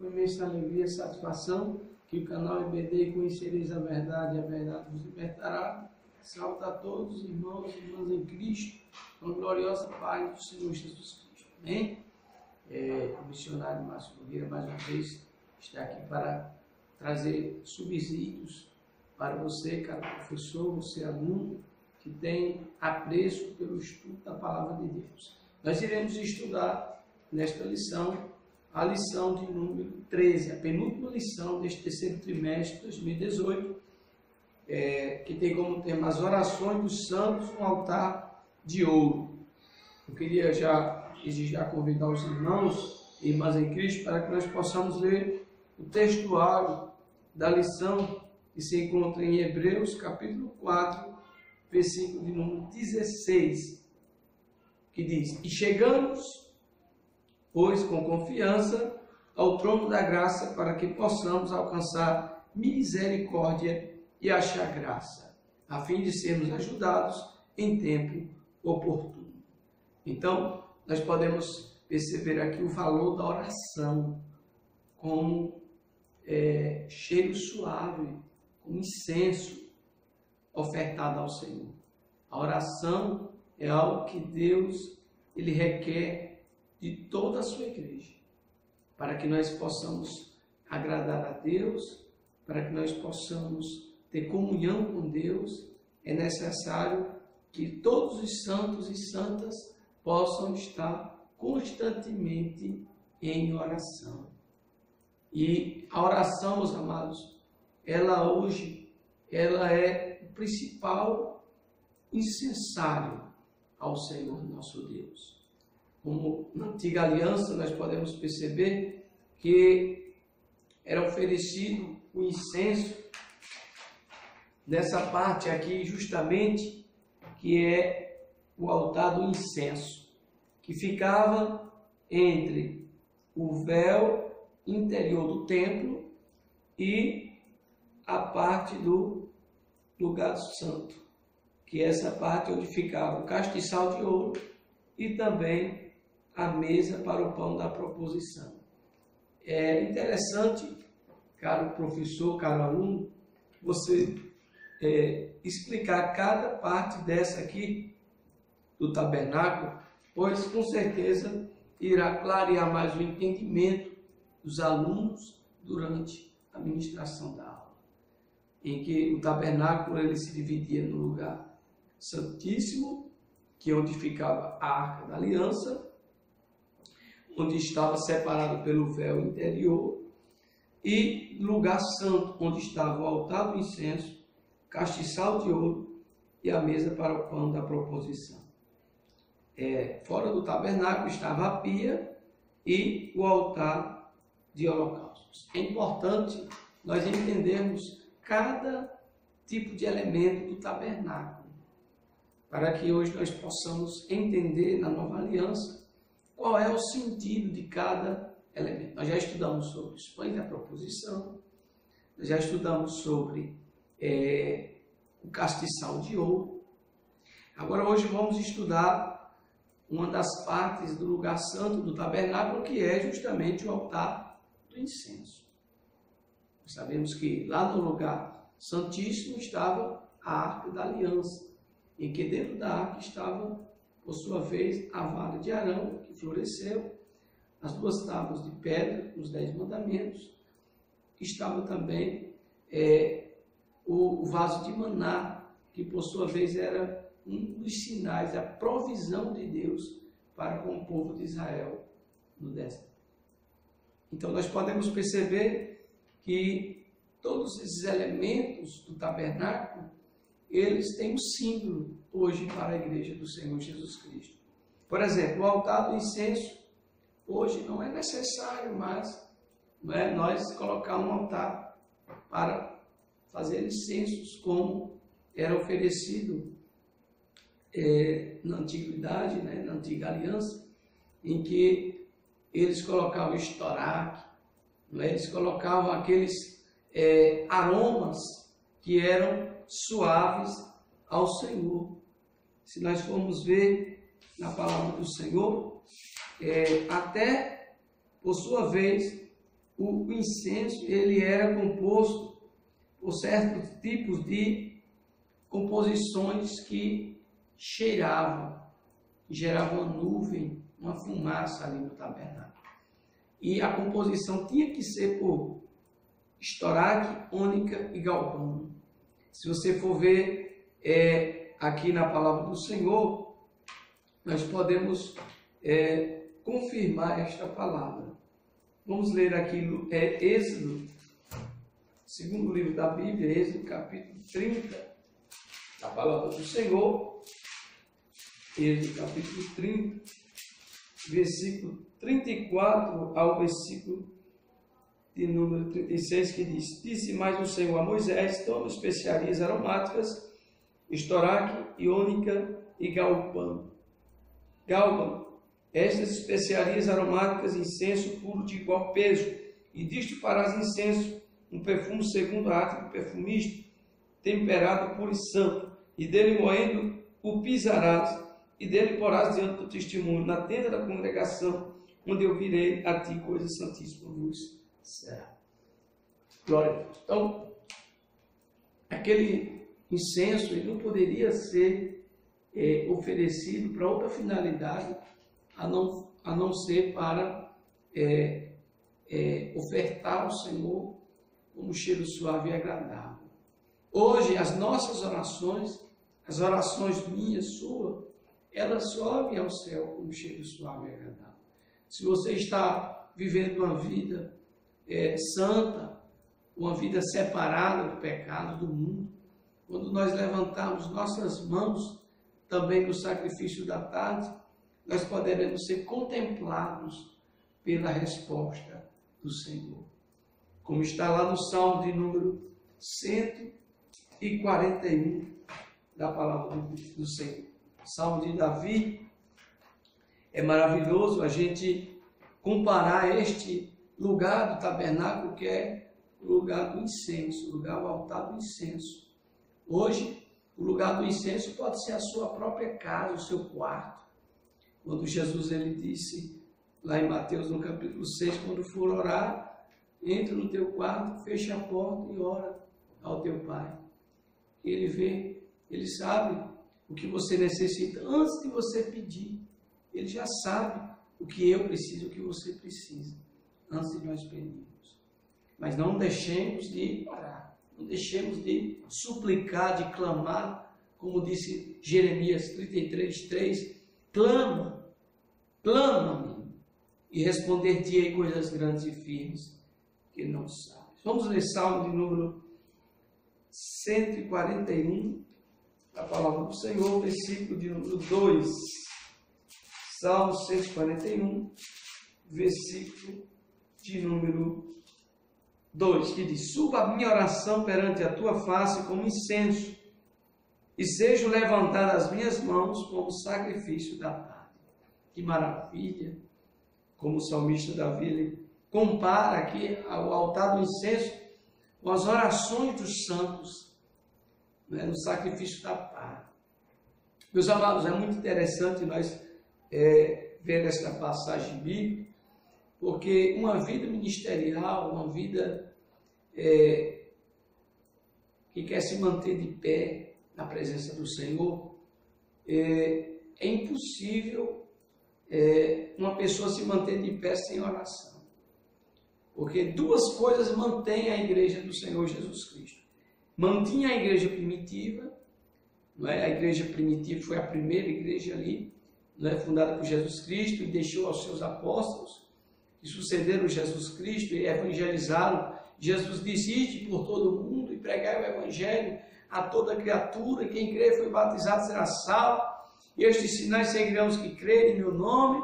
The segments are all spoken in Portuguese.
com imensa alegria e satisfação que o canal EBD Conhecereis a Verdade e a Verdade vos libertará. Saúde a todos, irmãos e irmãs em Cristo, com a gloriosa paz do Senhor Jesus Cristo. Amém? O missionário Márcio Nogueira, mais uma vez, está aqui para trazer subsídios para você, caro professor, você aluno, que tem apreço pelo estudo da Palavra de Deus. Nós iremos estudar nesta lição a lição de número 13, a penúltima lição deste terceiro trimestre de 2018, que tem como tema as orações dos santos no altar de ouro. Eu queria já convidar os irmãos e irmãs em Cristo para que nós possamos ler o textuário da lição que se encontra em Hebreus, capítulo 4, versículo de número 16, que diz: E chegamos, pois, com confiança ao trono da graça, para que possamos alcançar misericórdia e achar graça, a fim de sermos ajudados em tempo oportuno. Então, nós podemos perceber aqui o valor da oração como cheiro suave, como incenso ofertado ao Senhor. A oração é algo que Deus ele requer de toda a sua igreja, para que nós possamos agradar a Deus, para que nós possamos ter comunhão com Deus. É necessário que todos os santos e santas possam estar constantemente em oração. E a oração, meus amados, ela hoje é o principal incensário ao Senhor nosso Deus. Como na antiga aliança nós podemos perceber que era oferecido o incenso nessa parte aqui justamente, que é o altar do incenso, que ficava entre o véu interior do templo e a parte do lugar santo, que é essa parte onde ficava o castiçal de ouro e também a mesa para o pão da proposição. É interessante, caro professor, caro aluno, você explicar cada parte dessa aqui do tabernáculo, pois com certeza irá clarear mais o entendimento dos alunos durante a ministração da aula, em que o tabernáculo ele se dividia no lugar santíssimo, que é onde ficava a Arca da Aliança, onde estava separado pelo véu interior, e lugar santo, onde estava o altar do incenso, castiçal de ouro e a mesa para o pão da proposição. Fora do tabernáculo estava a pia e o altar de holocaustos. É importante nós entendermos cada tipo de elemento do tabernáculo, para que hoje nós possamos entender na nova aliança qual é o sentido de cada elemento. Nós já estudamos sobre os pães da proposição, nós já estudamos sobre o castiçal de ouro. Agora hoje vamos estudar uma das partes do lugar santo do tabernáculo, que é justamente o altar do incenso. Nós sabemos que lá no lugar santíssimo estava a Arca da Aliança, em que dentro da arca estava, por sua vez, a vara de Arão, que floresceu, as 2 tábuas de pedra, os 10 mandamentos. Estava também o vaso de maná, que por sua vez era um dos sinais da provisão de Deus para com o povo de Israel no deserto. Então nós podemos perceber que todos esses elementos do tabernáculo, eles têm um símbolo hoje para a igreja do Senhor Jesus Cristo. Por exemplo, o altar do incenso, hoje não é necessário mais nós colocar um altar para fazer incensos, como era oferecido na antiguidade, na antiga aliança, em que eles colocavam estoraque, eles colocavam aqueles aromas que eram suaves ao Senhor. Se nós formos ver na palavra do Senhor, até por sua vez o incenso ele era composto por certos tipos de composições que cheiravam, geravam uma nuvem, uma fumaça ali no tabernáculo. E a composição tinha que ser por estoraque, ônica e galbano. Se você for ver aqui na palavra do Senhor, nós podemos confirmar esta palavra. Vamos ler aqui Êxodo, segundo livro da Bíblia, Êxodo capítulo 30, a palavra do Senhor, Êxodo capítulo 30, versículo 34 ao versículo de número 36, que diz: Disse mais o Senhor a Moisés: Toma especiarias aromáticas, estoraque, ônica e galbano. Estas especiarias aromáticas, incenso puro de igual peso, e disto farás incenso, um perfume segundo a arte do perfumista, temperado, puro e santo, e dele moendo o pisarás, e dele porás diante do testemunho, na tenda da congregação, onde eu virei a ti coisa santíssima vos será. Glória a Deus. Então, aquele incenso ele não poderia ser oferecido para outra finalidade, a não ser para ofertar ao Senhor como cheiro suave e agradável. Hoje, as nossas orações, as orações minhas, suas, elas sobem ao céu como cheiro suave e agradável. Se você está vivendo uma vida santa, uma vida separada do pecado, do mundo, quando nós levantarmos nossas mãos também no sacrifício da tarde, nós poderemos ser contemplados pela resposta do Senhor. Como está lá no Salmo de número 141 da palavra do Senhor. Salmo de Davi. É maravilhoso a gente comparar este lugar do tabernáculo, que é o lugar do incenso, o lugar do altar do incenso. Hoje, o lugar do incenso pode ser a sua própria casa, o seu quarto. Quando Jesus ele disse, lá em Mateus, no capítulo 6, quando for orar, entra no teu quarto, fecha a porta e ora ao teu Pai. Ele vê, ele sabe o que você necessita antes de você pedir. Ele já sabe o que eu preciso, o que você precisa, antes de nós pedirmos. Mas não deixemos de orar, não deixemos de suplicar, de clamar, como disse Jeremias 33:3, clama a mim, e responder-te-ei coisas grandes e firmes que não sabes. Vamos ler Salmo de número 141, a palavra do Senhor, versículo de número 2. Salmo 141, versículo de número 2, que diz: Suba a minha oração perante a tua face como incenso, e sejam levantadas as minhas mãos como sacrifício da tarde. Que maravilha! Como o salmista Davi ele compara aqui o altar do incenso com as orações dos santos, né, no sacrifício da tarde. Meus amados, é muito interessante nós ver esta passagem bíblica, porque uma vida ministerial, uma vida que quer se manter de pé na presença do Senhor, é impossível uma pessoa se manter de pé sem oração. Porque duas coisas mantêm a igreja do Senhor Jesus Cristo. Mantinha a igreja primitiva, não é? A igreja primitiva foi a primeira igreja ali, não é? Fundada por Jesus Cristo, e deixou aos seus apóstolos, que sucederam Jesus Cristo e evangelizaram. Jesus disse: ide por todo o mundo e pregai o evangelho a toda criatura, quem crer foi batizado será salvo, e estes sinais seguirão os que crerem em meu nome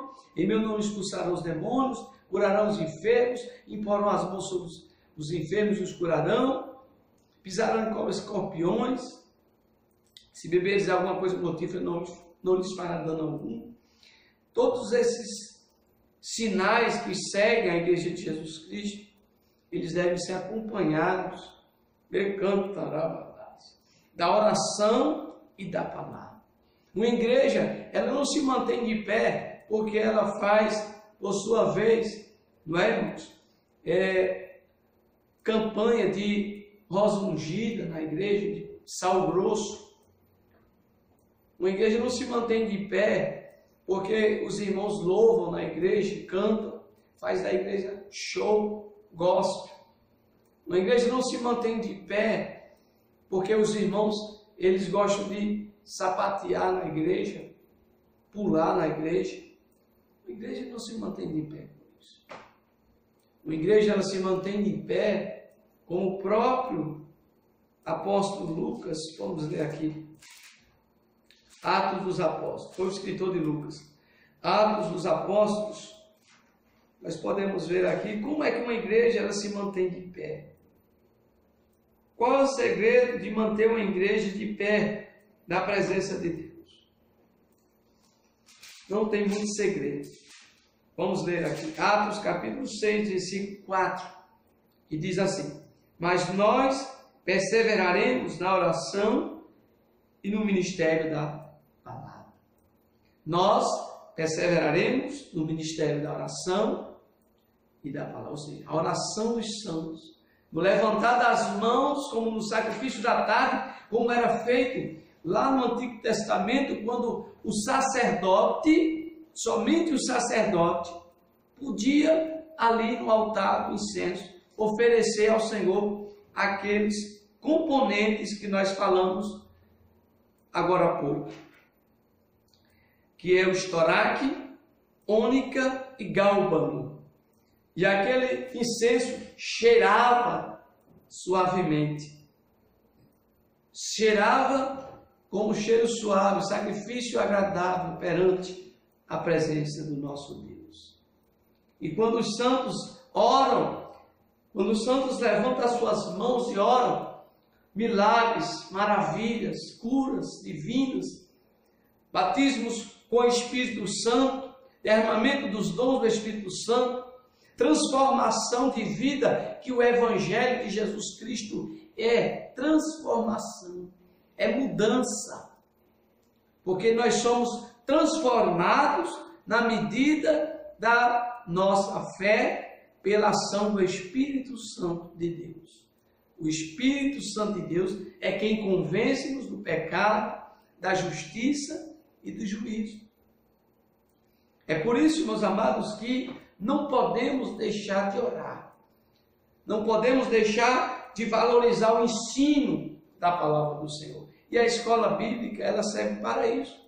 expulsarão os demônios, curarão os enfermos, imporão as mãos sobre os enfermos e os curarão, pisarão em cobras e escorpiões, se beberes alguma coisa mortífera não lhes fará dano algum. Todos esses sinais que seguem a igreja de Jesus Cristo, eles devem ser acompanhados da oração e da palavra. Uma igreja, ela não se mantém de pé porque ela faz, por sua vez, não é, irmãos? campanha de rosa ungida na igreja, de sal grosso. Uma igreja não se mantém de pé porque os irmãos louvam na igreja, cantam, faz da igreja show, gospel. Uma igreja não se mantém de pé porque os irmãos, eles gostam de sapatear na igreja, pular na igreja. Uma igreja não se mantém de pé por isso. Uma igreja, ela se mantém de pé como o próprio apóstolo Lucas, vamos ler aqui, Atos dos Apóstolos, foi o escritor de Lucas, Atos dos Apóstolos. Nós podemos ver aqui como é que uma igreja ela se mantém de pé. Qual é o segredo de manter uma igreja de pé na presença de Deus? Não tem muito segredo. Vamos ler aqui, Atos capítulo 6, versículo 4, que diz assim: mas nós perseveraremos na oração e no ministério da palavra. Nós perseveraremos no ministério da oração e da palavra. Ou seja, a oração dos santos, no levantar das mãos, como no sacrifício da tarde, como era feito lá no Antigo Testamento, quando o sacerdote, somente o sacerdote, podia ali no altar do incenso oferecer ao Senhor aqueles componentes que nós falamos agora há pouco, que é o estoraque, ônica e gálbano. E aquele incenso cheirava suavemente, cheirava como cheiro suave, sacrifício agradável perante a presença do nosso Deus. E quando os santos oram, quando os santos levantam as suas mãos e oram, milagres, maravilhas, curas divinas, batismos com o Espírito Santo, derramamento dos dons do Espírito Santo, transformação de vida, que o Evangelho de Jesus Cristo é transformação, é mudança, porque nós somos transformados na medida da nossa fé, pela ação do Espírito Santo de Deus. O Espírito Santo de Deus é quem convence-nos do pecado, da justiça e do juízo. É por isso, meus amados, que não podemos deixar de orar. Não podemos deixar de valorizar o ensino da palavra do Senhor. E a escola bíblica, ela serve para isso.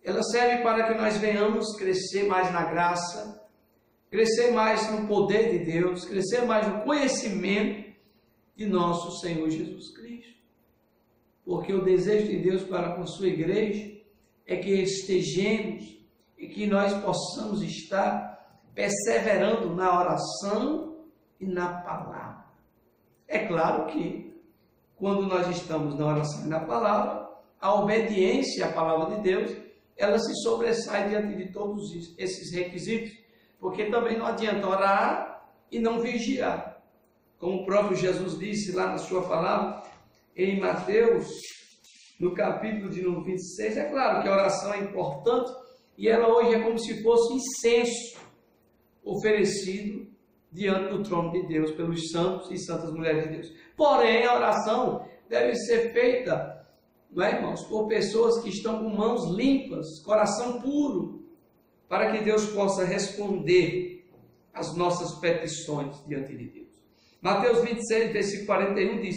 Ela serve para que nós venhamos crescer mais na graça, crescer mais no poder de Deus, crescer mais no conhecimento de nosso Senhor Jesus Cristo. Porque o desejo de Deus para com a sua igreja é que estejamos e que nós possamos estar perseverando na oração e na palavra. É claro que quando nós estamos na oração e na palavra, a obediência à palavra de Deus, ela se sobressai diante de todos esses requisitos, porque também não adianta orar e não vigiar. Como o próprio Jesus disse lá na sua palavra, em Mateus, no capítulo de número 26, é claro que a oração é importante, e ela hoje é como se fosse incenso oferecido diante do trono de Deus pelos santos e santas mulheres de Deus. Porém, a oração deve ser feita, não é, irmãos, por pessoas que estão com mãos limpas, coração puro, para que Deus possa responder às nossas petições diante de Deus. Mateus 26, versículo 41 diz: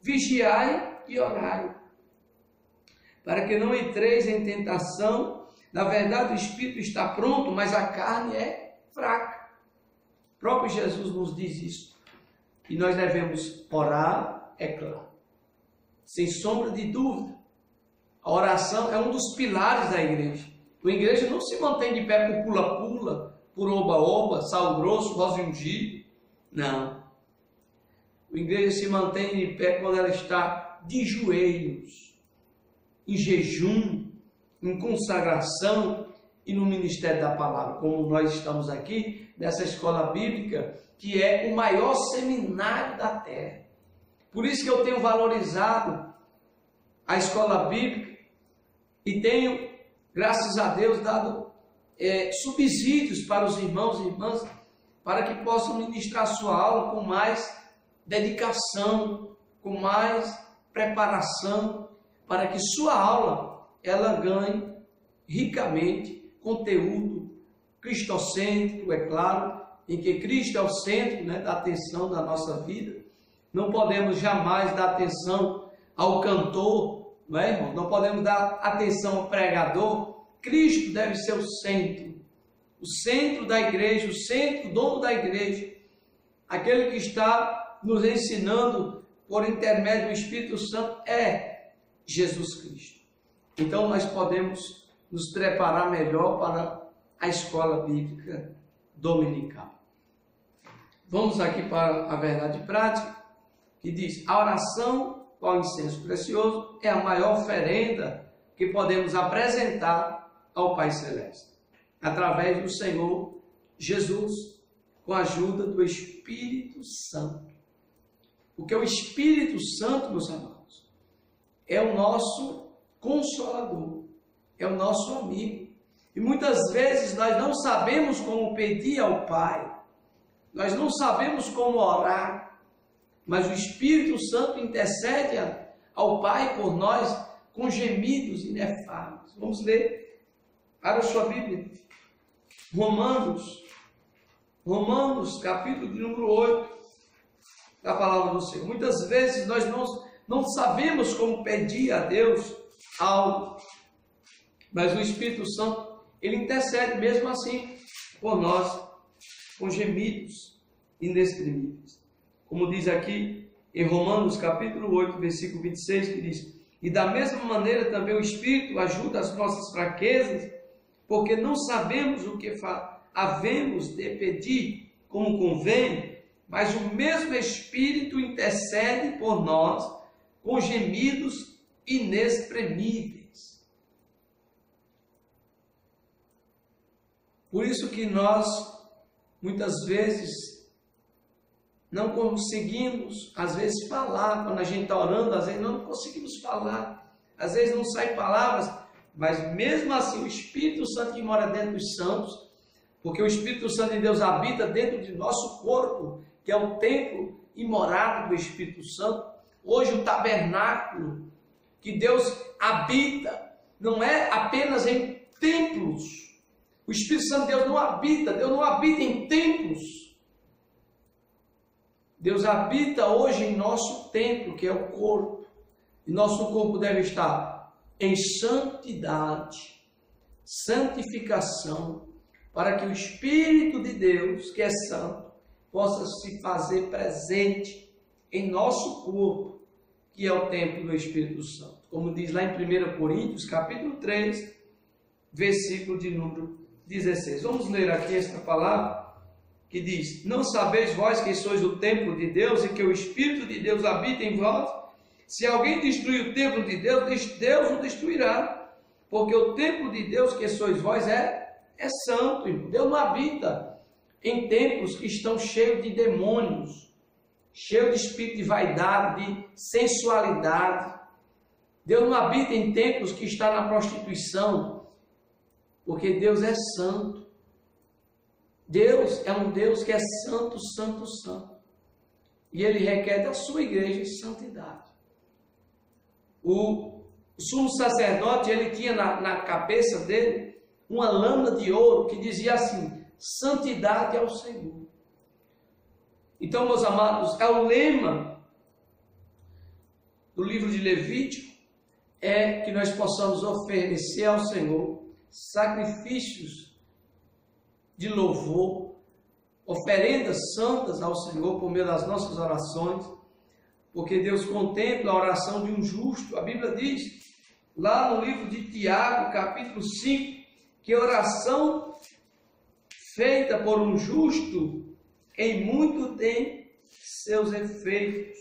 vigiai e orai, para que não entreis em tentação. Na verdade, o espírito está pronto, mas a carne é fraca. O próprio Jesus nos diz isso. E nós devemos orar, é claro, sem sombra de dúvida. A oração é um dos pilares da igreja. A igreja não se mantém de pé por pula-pula, por oba-oba, sal grosso, rosa ungida. Não. A igreja se mantém de pé quando ela está de joelhos, em jejum, em consagração e no ministério da palavra, como nós estamos aqui nessa escola bíblica, que é o maior seminário da terra. Por isso que eu tenho valorizado a escola bíblica e tenho, graças a Deus, dado subsídios para os irmãos e irmãs para que possam ministrar sua aula com mais dedicação, com mais preparação, para que sua aula ela ganhe ricamente conteúdo cristocêntrico, é claro, em que Cristo é o centro, né, da atenção da nossa vida. Não podemos jamais dar atenção ao cantor, não é, irmão? Não podemos dar atenção ao pregador. Cristo deve ser o centro da igreja, o centro, o dono da igreja, aquele que está nos ensinando por intermédio do Espírito Santo é Jesus Cristo. Então nós podemos nos preparar melhor para a escola bíblica dominical. Vamos aqui para a verdade prática, que diz: a oração com o incenso precioso é a maior oferenda que podemos apresentar ao Pai Celeste, através do Senhor Jesus, com a ajuda do Espírito Santo. Porque o Espírito Santo, meus amados, é o nosso consolador, é o nosso amigo. E muitas vezes nós não sabemos como pedir ao Pai, nós não sabemos como orar, mas o Espírito Santo intercede ao Pai por nós com gemidos inefáveis. Vamos ler, abra sua Bíblia, Romanos, capítulo de número 8, da palavra do Senhor. Muitas vezes nós não sabemos como pedir a Deus algo, mas o Espírito Santo, ele intercede mesmo assim por nós, com gemidos inexprimíveis. Como diz aqui em Romanos capítulo 8, versículo 26, que diz: e da mesma maneira também o Espírito ajuda as nossas fraquezas, porque não sabemos o que havemos de pedir como convém, mas o mesmo Espírito intercede por nós com gemidos inexprimíveis. Por isso que nós, muitas vezes, não conseguimos, às vezes, falar. Quando a gente está orando, às vezes não conseguimos falar. Às vezes não saem palavras, mas mesmo assim o Espírito Santo que mora dentro dos santos, porque o Espírito Santo de Deus habita dentro de nosso corpo, que é o templo e morada do Espírito Santo. Hoje o tabernáculo que Deus habita não é apenas em templos. O Espírito Santo de Deus não habita em templos. Deus habita hoje em nosso templo, que é o corpo. E nosso corpo deve estar em santidade, santificação, para que o Espírito de Deus, que é santo, possa se fazer presente em nosso corpo, que é o templo do Espírito Santo. Como diz lá em 1 Coríntios, capítulo 3, versículo de número 16. Vamos ler aqui esta palavra que diz: não sabeis vós que sois o templo de Deus e que o Espírito de Deus habita em vós? Se alguém destruir o templo de Deus, Deus o destruirá, porque o templo de Deus que sois vós é santo, irmão. Deus não habita em templos que estão cheios de demônios, cheios de espírito de vaidade, de sensualidade. Deus não habita em templos que está na prostituição, porque Deus é santo. Deus é um Deus que é santo, santo, santo. E Ele requer da sua igreja santidade. O sumo sacerdote, ele tinha na cabeça dele uma lâmina de ouro que dizia assim: santidade ao Senhor. Então, meus amados, é o lema do livro de Levítico, é que nós possamos oferecer ao Senhor sacrifícios de louvor, oferendas santas ao Senhor por meio das nossas orações, porque Deus contempla a oração de um justo. A Bíblia diz, lá no livro de Tiago, capítulo 5, que a oração feita por um justo em muito tem seus efeitos.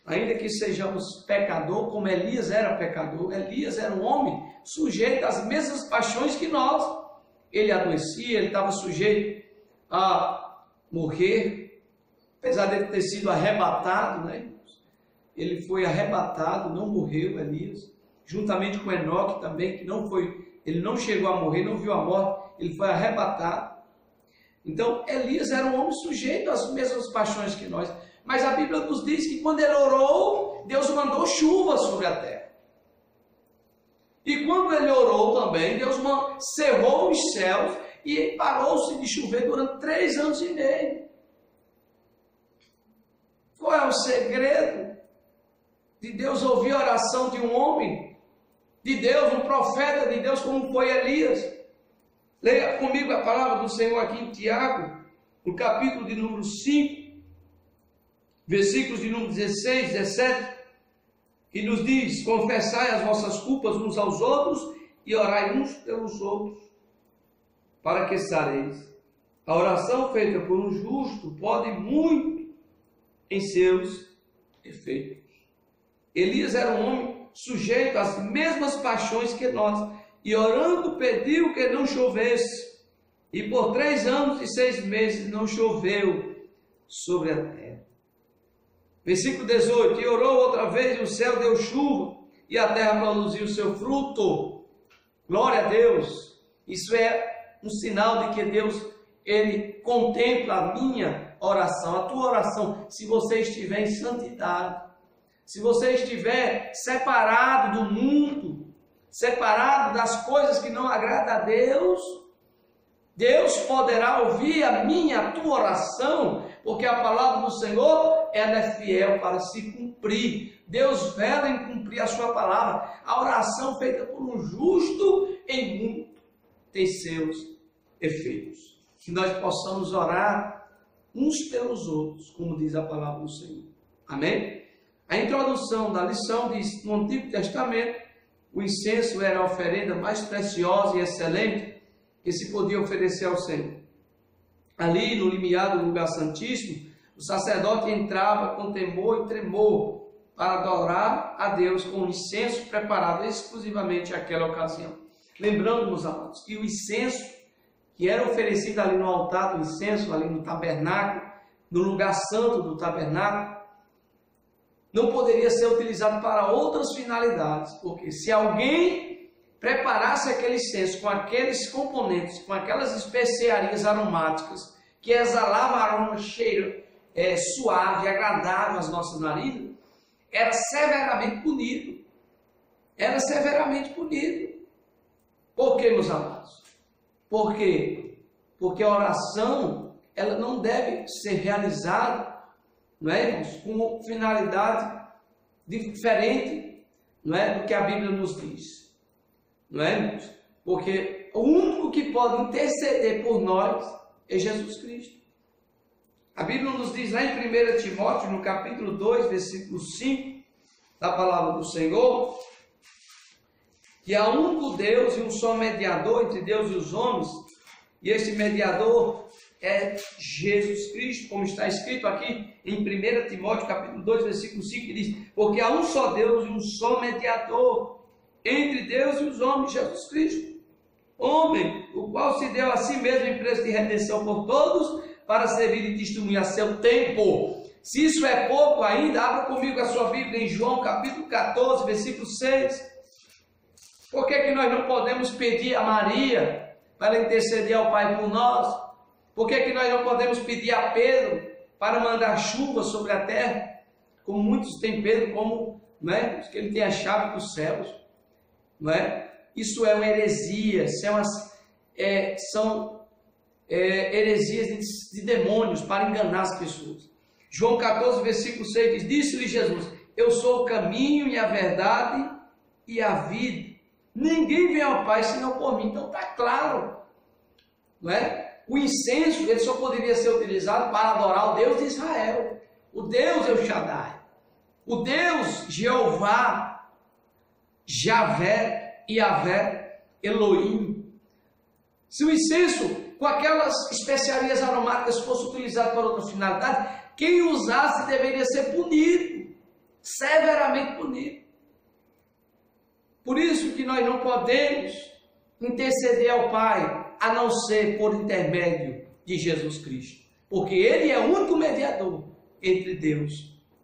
Ainda que sejamos pecador, como Elias era pecador, Elias era um homem sujeito às mesmas paixões que nós. Ele adoecia, ele estava sujeito a morrer, apesar de ele ter sido arrebatado, né? Ele foi arrebatado, não morreu, Elias, juntamente com Enoque também, que não foi, ele não chegou a morrer, não viu a morte, ele foi arrebatado. Então, Elias era um homem sujeito às mesmas paixões que nós. Mas a Bíblia nos diz que quando ele orou, Deus mandou chuva sobre a terra. E quando ele orou também, Deus cerrou os céus e parou-se de chover durante 3 anos e meio. Qual é o segredo de Deus ouvir a oração de um homem, de Deus, um profeta de Deus, como foi Elias? Leia comigo a palavra do Senhor aqui em Tiago, no capítulo de número 5, versículos de número 16, 17, que nos diz: confessai as vossas culpas uns aos outros e orai uns pelos outros, para que sareis. A oração feita por um justo pode muito em seus efeitos. Elias era um homem sujeito às mesmas paixões que nós, e orando pediu que não chovesse, e por 3 anos e 6 meses não choveu sobre a terra. Versículo 18: e orou outra vez, e o céu deu chuva, e a terra produziu seu fruto. Glória a Deus! Isso é um sinal de que Deus, Ele contempla a minha oração, a tua oração, se você estiver em santidade, se você estiver separado do mundo, separado das coisas que não agradam a Deus, Deus poderá ouvir a minha, a tua oração, porque a palavra do Senhor, ela é fiel para se cumprir. Deus vela em cumprir a sua palavra. A oração feita por um justo em muito tem seus efeitos. Que nós possamos orar uns pelos outros, como diz a palavra do Senhor. Amém? A introdução da lição diz: no Antigo Testamento, o incenso era a oferenda mais preciosa e excelente que se podia oferecer ao Senhor. Ali, no limiar do lugar santíssimo, o sacerdote entrava com temor e tremor para adorar a Deus com o incenso preparado exclusivamente àquela ocasião. Lembrando, meus amados, que o incenso que era oferecido ali no altar do incenso, ali no tabernáculo, no lugar santo do tabernáculo, não poderia ser utilizado para outras finalidades, porque se alguém preparasse aquele incenso com aqueles componentes, com aquelas especiarias aromáticas, que exalavam aroma, cheiro suave, agradável às nossas narinas, era severamente punido. Era severamente punido. Por quê, meus amados? Por quê? Porque a oração, ela não deve ser realizada, não é, irmãos, com finalidade diferente, não é, do que a Bíblia nos diz. Não é, irmãos? Porque o único que pode interceder por nós é Jesus Cristo. A Bíblia nos diz lá em 1 Timóteo, no capítulo 2, versículo 5, da palavra do Senhor, que há um único Deus e um só mediador entre Deus e os homens, e esse mediador é Jesus Cristo, como está escrito aqui em 1 Timóteo, capítulo 2, versículo 5, que diz: porque há um só Deus e um só mediador entre Deus e os homens, Jesus Cristo, homem, o qual se deu a si mesmo em preço de redenção por todos, para servir de testemunha a seu tempo. Se isso é pouco ainda, abra comigo a sua Bíblia em João, capítulo 14, versículo 6. Por que nós não podemos pedir a Maria para interceder ao Pai por nós? Por que nós não podemos pedir a Pedro para mandar chuva sobre a terra? Como muitos têm Pedro, como, não é, que ele tem a chave dos céus. Não é? Isso é uma heresia, são heresias de demônios para enganar as pessoas. João 14, versículo 6 diz: disse-lhe Jesus: eu sou o caminho e a verdade e a vida. Ninguém vem ao Pai senão por mim. Então está claro, não é? O incenso, ele só poderia ser utilizado para adorar o Deus de Israel, o Deus El Shaddai, o Deus Jeová, Javé, Yavé, Elohim. Se o incenso com aquelas especiarias aromáticas fosse utilizado para outra finalidade, quem usasse deveria ser punido, severamente punido. Por isso que nós não podemos interceder ao Pai, a não ser por intermédio de Jesus Cristo, porque Ele é o único mediador entre Deus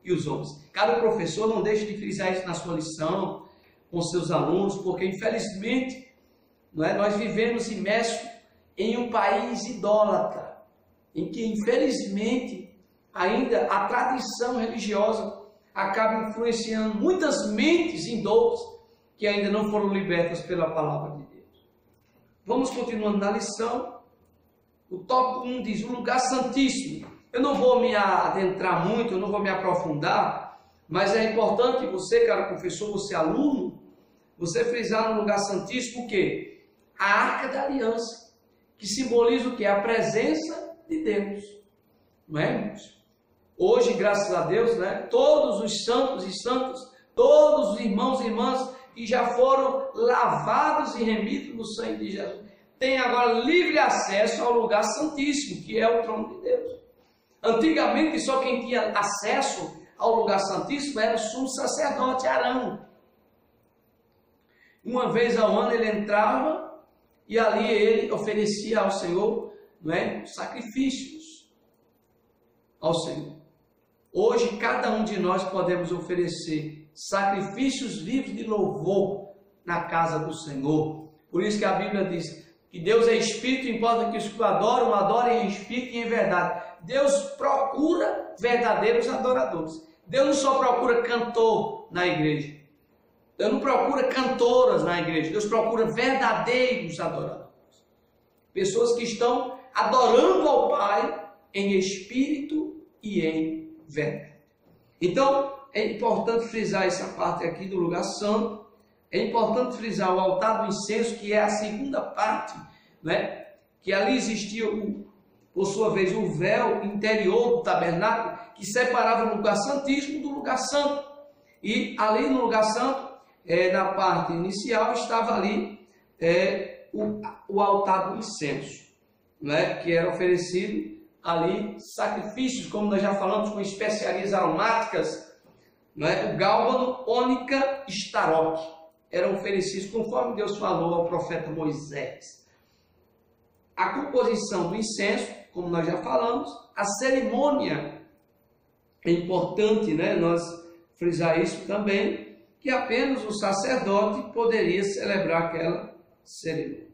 e os homens. Cada professor não deixe de frisar isso na sua lição, com seus alunos, porque infelizmente nós vivemos imersos em um país idólatra, em que, infelizmente, ainda a tradição religiosa acaba influenciando muitas mentes indoutas que ainda não foram libertas pela palavra de Deus. Vamos continuando na lição. O tópico 1 diz: o lugar santíssimo. Eu não vou me adentrar muito, eu não vou me aprofundar, mas é importante você, cara professor, você aluno, você frisar no lugar santíssimo o quê? A Arca da Aliança, que simboliza o quê? A presença de Deus. Não é, irmãos? Hoje, graças a Deus, né, todos os santos e santas, todos os irmãos e irmãs que já foram lavados e remidos no sangue de Jesus, têm agora livre acesso ao lugar santíssimo, que é o trono de Deus. Antigamente, só quem tinha acesso ao lugar santíssimo era o sumo sacerdote Arão. Uma vez ao ano ele entrava e ali ele oferecia ao Senhor, não é, sacrifícios ao Senhor. Hoje, cada um de nós podemos oferecer sacrifícios vivos de louvor na casa do Senhor. Por isso que a Bíblia diz que Deus é Espírito, importa que os que o adoram, adorem em Espírito e em verdade. Deus procura verdadeiros adoradores. Deus não só procura cantor na igreja. Deus não procura cantoras na igreja. Deus procura verdadeiros adoradores. Pessoas que estão adorando ao Pai em Espírito e em verdade. Então, é importante frisar essa parte aqui do lugar santo. É importante frisar o altar do incenso, que é a segunda parte, né? Que ali existia, por sua vez, o véu interior do tabernáculo, que separava o lugar santíssimo do lugar santo. E ali no lugar santo, na parte inicial, estava ali o altar do incenso, né? Que era oferecido ali sacrifícios, como nós já falamos, com especiarias aromáticas, né? O gálbano, ônica e staroque eram oferecidos conforme Deus falou ao profeta Moisés. A composição do incenso, como nós já falamos, a cerimônia, é importante, né, nós frisar isso também, que apenas o sacerdote poderia celebrar aquela cerimônia.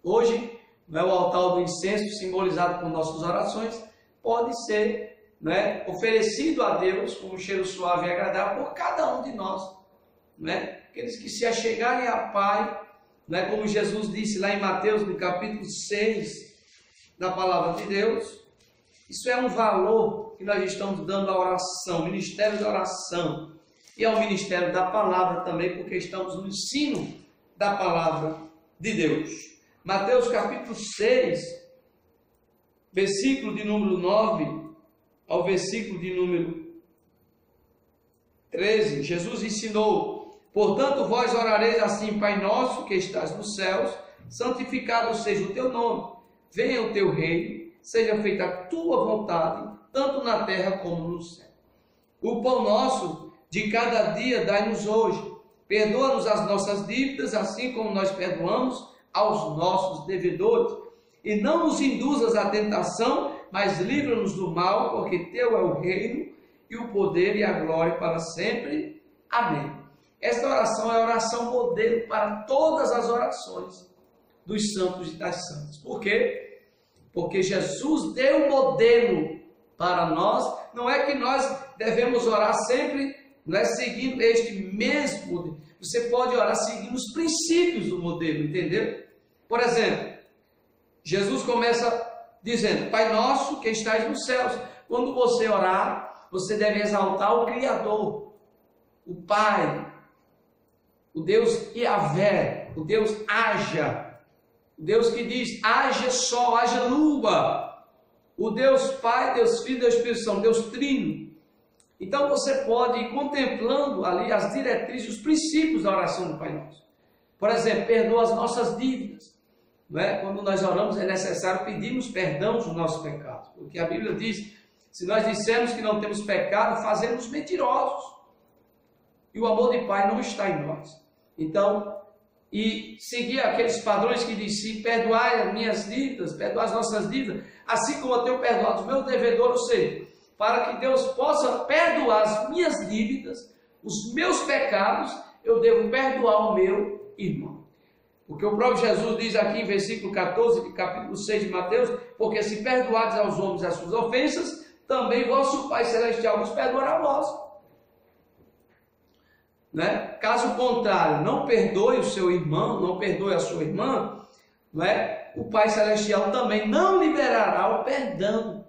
Hoje, né, o altar do incenso, simbolizado por nossas orações, pode ser, né, oferecido a Deus como um cheiro suave e agradável por cada um de nós, né? Aqueles que se achegarem a Pai, né, como Jesus disse lá em Mateus, no capítulo 6 da palavra de Deus. Isso é um valor que nós estamos dando à oração, ministério da oração, e ao ministério da palavra também, porque estamos no ensino da palavra de Deus. Mateus capítulo 6, versículo de número 9 ao versículo de número 13, Jesus ensinou: portanto, vós orareis assim: Pai nosso que estás nos céus, santificado seja o teu nome, venha o teu reino, seja feita a tua vontade, tanto na terra como no céu. O pão nosso de cada dia dai-nos hoje, perdoa-nos as nossas dívidas, assim como nós perdoamos aos nossos devedores, e não nos induzas à tentação, mas livra-nos do mal, porque teu é o reino, e o poder e a glória para sempre. Amém. Esta oração é a oração modelo para todas as orações dos santos e das santas. Por quê? Porque Jesus deu modelo para nós. Não é que nós devemos orar sempre, não é, seguindo este mesmo modelo. Você pode orar seguindo os princípios do modelo, entendeu? Por exemplo, Jesus começa dizendo: Pai nosso que estás nos céus. Quando você orar, você deve exaltar o Criador, o Pai, o Deus Yahvé, o Deus Haja, o Deus que diz: haja sol, haja lua, o Deus Pai, Deus Filho, Deus Espírito Santo, Deus Trino. Então você pode ir contemplando ali as diretrizes, os princípios da oração do Pai Nosso. Por exemplo, perdoa as nossas dívidas. Não é? Quando nós oramos, é necessário pedirmos perdão dos nossos pecados, porque a Bíblia diz: se nós dissermos que não temos pecado, fazemos mentirosos, e o amor de Pai não está em nós. Então, e seguir aqueles padrões que dizem: perdoai as minhas dívidas, perdoai as nossas dívidas, assim como eu tenho perdoado os meus devedores. Ou seja, para que Deus possa perdoar as minhas dívidas, os meus pecados, eu devo perdoar o meu irmão. Porque o próprio Jesus diz aqui em versículo 14, de capítulo 6 de Mateus, porque se perdoardes aos homens as suas ofensas, também vosso Pai Celestial vos perdoará a vós. Né? Caso contrário, não perdoe o seu irmão, não perdoe a sua irmã, né? O Pai Celestial também não liberará o perdão,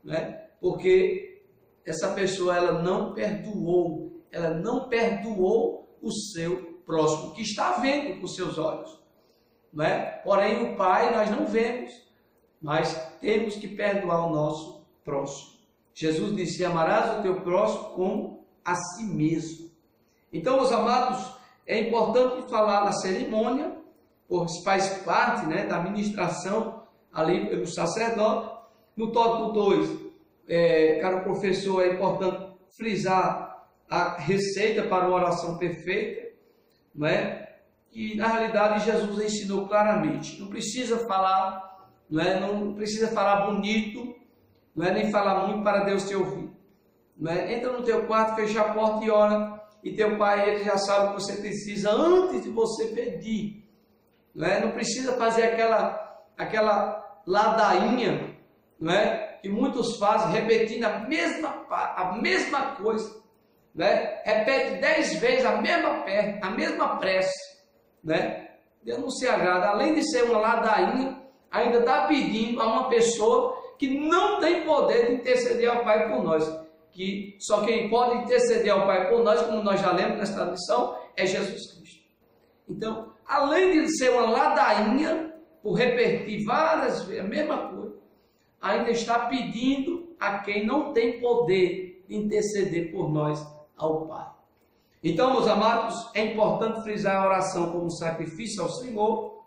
né? Porque essa pessoa ela não perdoou o seu próximo, que está vendo com seus olhos, né? Porém o Pai nós não vemos, mas temos que perdoar o nosso próximo. Jesus disse: amarás o teu próximo como a si mesmo. Então, meus amados, é importante falar da cerimônia, pois faz parte, né, da ministração ali pelo sacerdote. No tópico 2, caro professor, é importante frisar a receita para uma oração perfeita, não é? Que na realidade Jesus ensinou claramente. Não precisa falar, não precisa falar bonito, nem falar muito para Deus te ouvir. Entra no teu quarto, fecha a porta e ora. E teu pai, ele já sabe o que você precisa antes de você pedir. Não precisa fazer aquela ladainha, que muitos fazem, repetindo a mesma coisa. Repete 10 vezes a mesma prece. Deus não se agrada. Além de ser uma ladainha, ainda está pedindo a uma pessoa que não tem poder de interceder ao Pai por nós. Que só quem pode interceder ao Pai por nós, como nós já lemos nesta lição, é Jesus Cristo. Então, além de ser uma ladainha, por repetir várias vezes a mesma coisa, ainda está pedindo a quem não tem poder de interceder por nós ao Pai. Então, meus amados, é importante frisar a oração como sacrifício ao Senhor.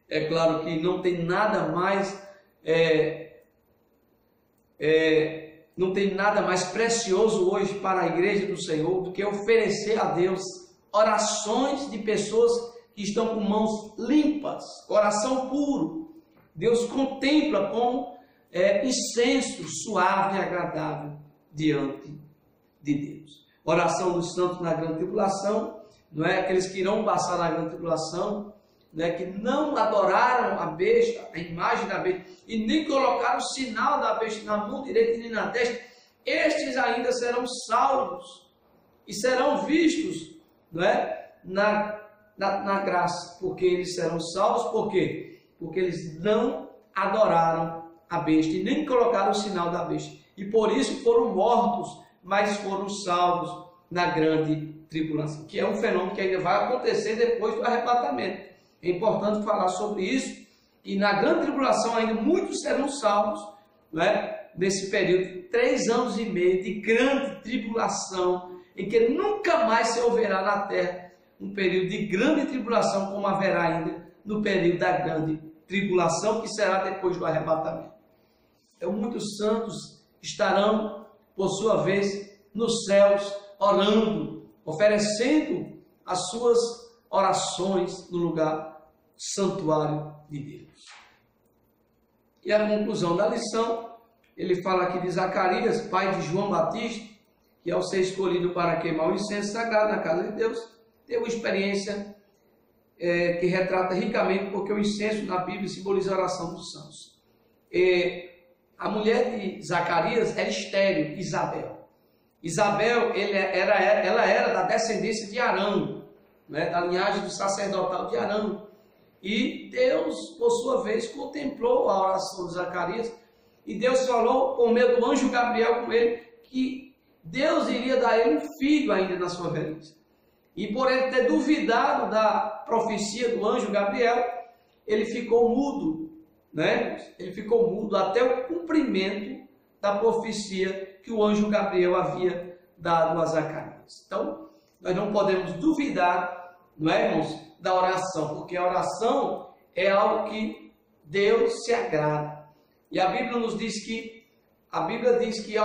É claro que não tem nada mais não tem nada mais precioso hoje para a igreja do Senhor do que oferecer a Deus orações de pessoas que estão com mãos limpas, coração puro. Deus contempla como incenso suave e agradável diante de Deus. Oração dos santos na grande tribulação, aqueles que irão passar na grande tribulação, que não adoraram a besta, a imagem da besta, e nem colocaram o sinal da besta na mão direita e nem na testa, estes ainda serão salvos e serão vistos na graça, porque eles serão salvos. Por quê? Porque eles não adoraram a besta e nem colocaram o sinal da besta, e por isso foram mortos, mas foram salvos na grande tribulação, que é um fenômeno que ainda vai acontecer depois do arrebatamento. É importante falar sobre isso, e na grande tribulação ainda muitos serão salvos, nesse período de 3 anos e meio de grande tribulação, em que nunca mais se ouvirá na terra um período de grande tribulação, como haverá ainda no período da grande tribulação, que será depois do arrebatamento. Então muitos santos estarão, por sua vez, nos céus, orando, oferecendo as suas orações no lugar santuário de Deus. E a conclusão da lição, ele fala aqui de Zacarias, pai de João Batista, que ao ser escolhido para queimar o incenso sagrado na casa de Deus, teve uma experiência que retrata ricamente, porque o incenso na Bíblia simboliza a oração dos santos. A mulher de Zacarias era estéril, Isabel. Isabel, ela era da descendência de Arão, da linhagem do sacerdotal de Arão. E Deus, por sua vez, contemplou a oração de Zacarias, e Deus falou por meio do anjo Gabriel com ele, que Deus iria dar a ele um filho ainda na sua velhice. E por ele ter duvidado da profecia do anjo Gabriel, ele ficou mudo, Ele ficou mudo até o cumprimento da profecia que o anjo Gabriel havia dado a Zacarias. Então, nós não podemos duvidar, irmãos, da oração, porque a oração é algo que Deus se agrada. E a Bíblia nos diz que a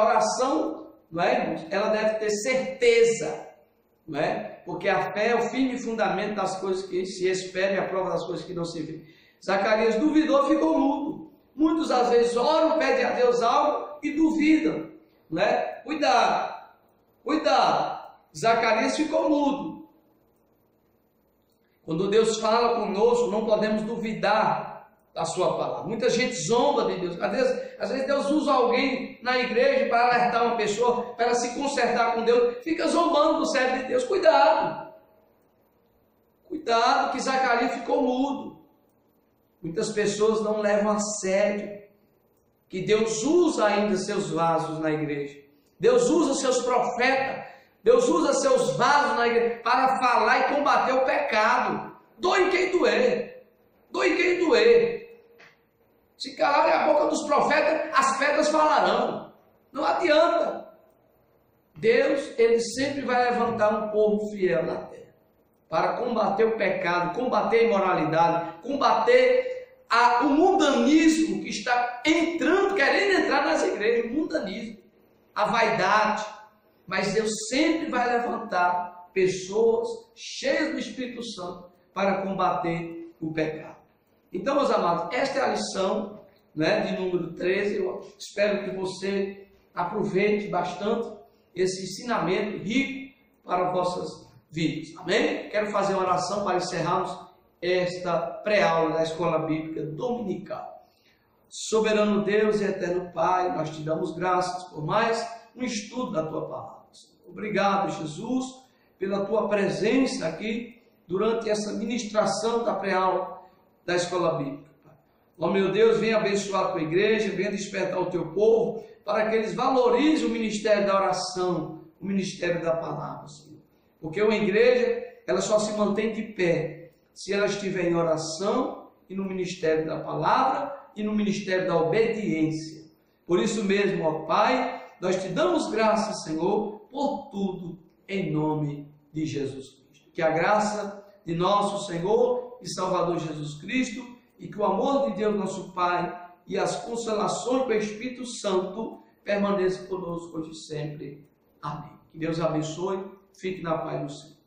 oração, irmãos, ela deve ter certeza, porque a fé é o firme fundamento das coisas que se esperam e a prova das coisas que não se vê. Zacarias duvidou, ficou mudo. Muitos às vezes oram, pedem a Deus algo e duvidam, Cuidado. Zacarias ficou mudo. Quando Deus fala conosco, não podemos duvidar da sua palavra. Muita gente zomba de Deus. Às vezes Deus usa alguém na igreja para alertar uma pessoa, para ela se consertar com Deus. Fica zombando do servo de Deus. Cuidado! Cuidado, que Zacarias ficou mudo. Muitas pessoas não levam a sério que Deus usa ainda seus vasos na igreja. Deus usa seus profetas. Deus usa seus vasos na igreja para falar e combater o pecado. Doe quem doer. Doe quem doer. Se calarem a boca dos profetas, as pedras falarão. Não adianta. Deus, Ele sempre vai levantar um povo fiel na terra para combater o pecado, combater a imoralidade, combater o mundanismo que está entrando, querendo entrar nas igrejas, o mundanismo, a vaidade. Mas Deus sempre vai levantar pessoas cheias do Espírito Santo para combater o pecado. Então, meus amados, esta é a lição, né, de número 13. Eu espero que você aproveite bastante esse ensinamento rico para vossas vidas. Amém? Quero fazer uma oração para encerrarmos esta pré-aula da Escola Bíblica Dominical. Soberano Deus e eterno Pai, nós te damos graças por mais um estudo da tua palavra. Obrigado, Jesus, pela tua presença aqui durante essa ministração da pré-aula da Escola Bíblica. Ó meu Deus, venha abençoar a tua igreja, venha despertar o teu povo para que eles valorizem o ministério da oração, o ministério da palavra, Senhor. Porque uma igreja, ela só se mantém de pé se ela estiver em oração e no ministério da palavra e no ministério da obediência. Por isso mesmo, ó Pai, nós te damos graças, Senhor, por tudo, em nome de Jesus Cristo. Que a graça de nosso Senhor e Salvador Jesus Cristo e que o amor de Deus, nosso Pai, e as consolações do Espírito Santo permaneçam conosco hoje e sempre. Amém. Que Deus abençoe. Fique na paz do Senhor.